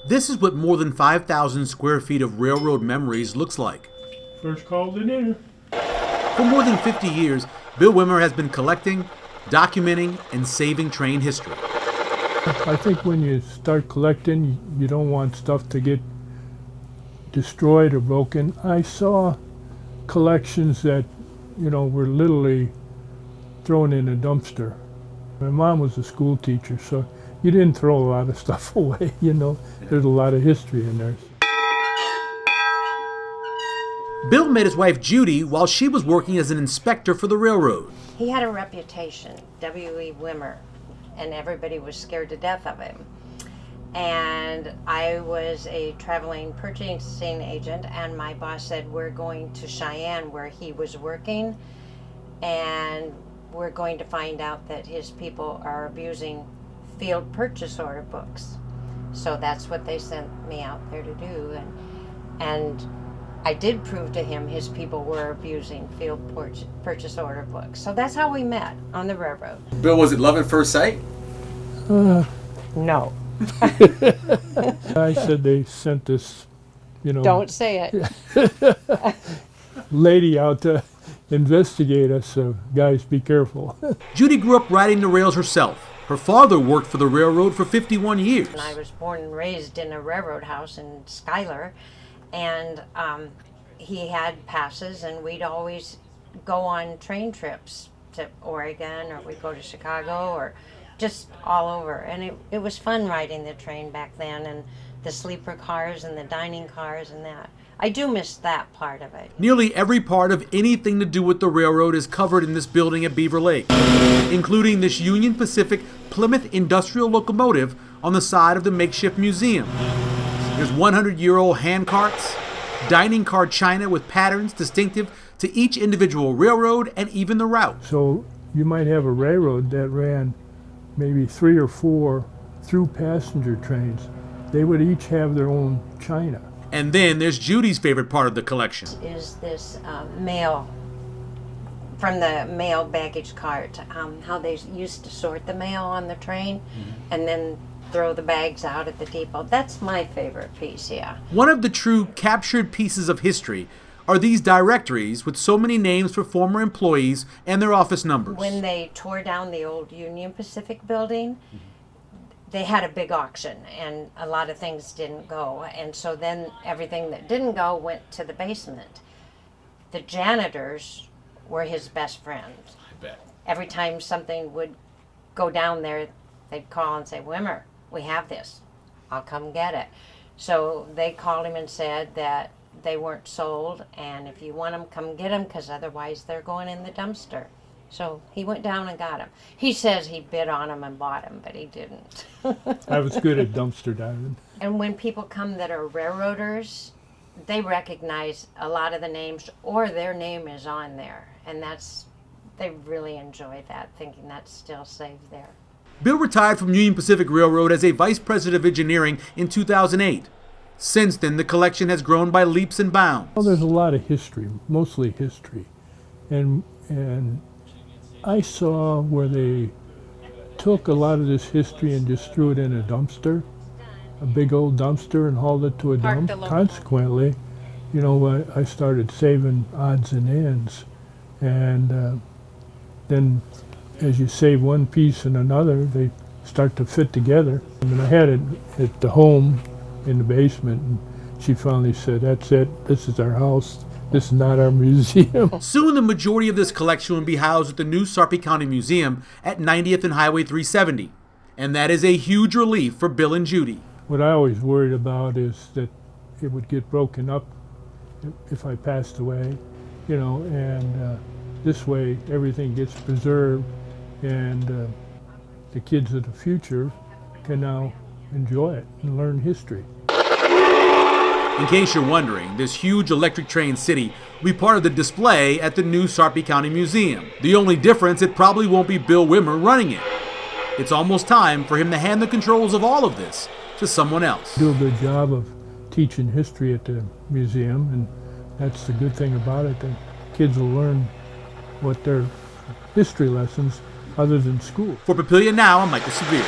This is what more than 5,000 square feet of railroad memories looks like. First call to dinner. For more than 50 years, Bill Wimmer has been collecting, documenting, and saving train history. I think when you start collecting, you don't want stuff to get destroyed or broken. I saw collections that, were literally thrown in a dumpster. My mom was a school teacher, so you didn't throw a lot of stuff away, There's a lot of history in there. Bill met his wife Judy while she was working as an inspector for the railroad. He had a reputation, W.E. Wimmer, and everybody was scared to death of him. And I was a traveling purchasing agent, and my boss said, we're going to Cheyenne where he was working, and we're going to find out that his people are abusing field purchase order books. So that's what they sent me out there to do. And I did prove to him his people were abusing field purchase order books. So that's how we met, on the railroad. Bill, was it love at first sight? No. I said they sent this, Don't say it. lady out to investigate us, so guys, be careful. Judy grew up riding the rails herself. Her father worked for the railroad for 51 years. And I was born and raised in a railroad house in Schuyler, and he had passes, and we'd always go on train trips to Oregon, or we'd go to Chicago, or just all over. And it was fun riding the train back then, and the sleeper cars and the dining cars and that. I do miss that part of it. Nearly every part of anything to do with the railroad is covered in this building at Beaver Lake, including this Union Pacific Plymouth industrial locomotive on the side of the makeshift museum. There's 100-year-old hand carts, dining car china with patterns distinctive to each individual railroad and even the route. So you might have a railroad that ran maybe 3 or 4 through passenger trains. They would each have their own china. And then there's Judy's favorite part of the collection. Is this mail from the mail baggage cart, how they used to sort the mail on the train and then throw the bags out at the depot. That's my favorite piece, yeah. One of the true captured pieces of history are these directories with so many names for former employees and their office numbers. When they tore down the old Union Pacific building, they had a big auction, and a lot of things didn't go, and so then everything that didn't go went to the basement. The janitors were his best friends. I bet. Every time something would go down there, they'd call and say, Wimmer, we have this. I'll come get it. So they called him and said that they weren't sold, and if you want them, come get them, because otherwise they're going in the dumpster. So he went down and got him. He says he bid on him and bought him, but he didn't. I was good at dumpster diving. And when people come that are railroaders, they recognize a lot of the names, or their name is on there. And they really enjoy that, thinking that's still saved there. Bill retired from Union Pacific Railroad as a vice president of engineering in 2008. Since then, the collection has grown by leaps and bounds. Well, there's a lot of history, mostly history. And I saw where they took a lot of this history and just threw it in a dumpster, a big old dumpster, and hauled it to a dump. Consequently, I started saving odds and ends. And then as you save one piece and another, they start to fit together. I had it at the home in the basement, and she finally said, that's it, this is our house. This is not our museum. Soon the majority of this collection will be housed at the new Sarpy County Museum at 90th and Highway 370. And that is a huge relief for Bill and Judy. What I always worried about is that it would get broken up if I passed away, and this way everything gets preserved, and the kids of the future can now enjoy it and learn history. In case you're wondering, this huge electric train city will be part of the display at the new Sarpy County Museum. The only difference, it probably won't be Bill Wimmer running it. It's almost time for him to hand the controls of all of this to someone else. Do a good job of teaching history at the museum, and that's the good thing about it. The kids will learn what their history lessons other than school. For Papillion Now, I'm Michael Severe.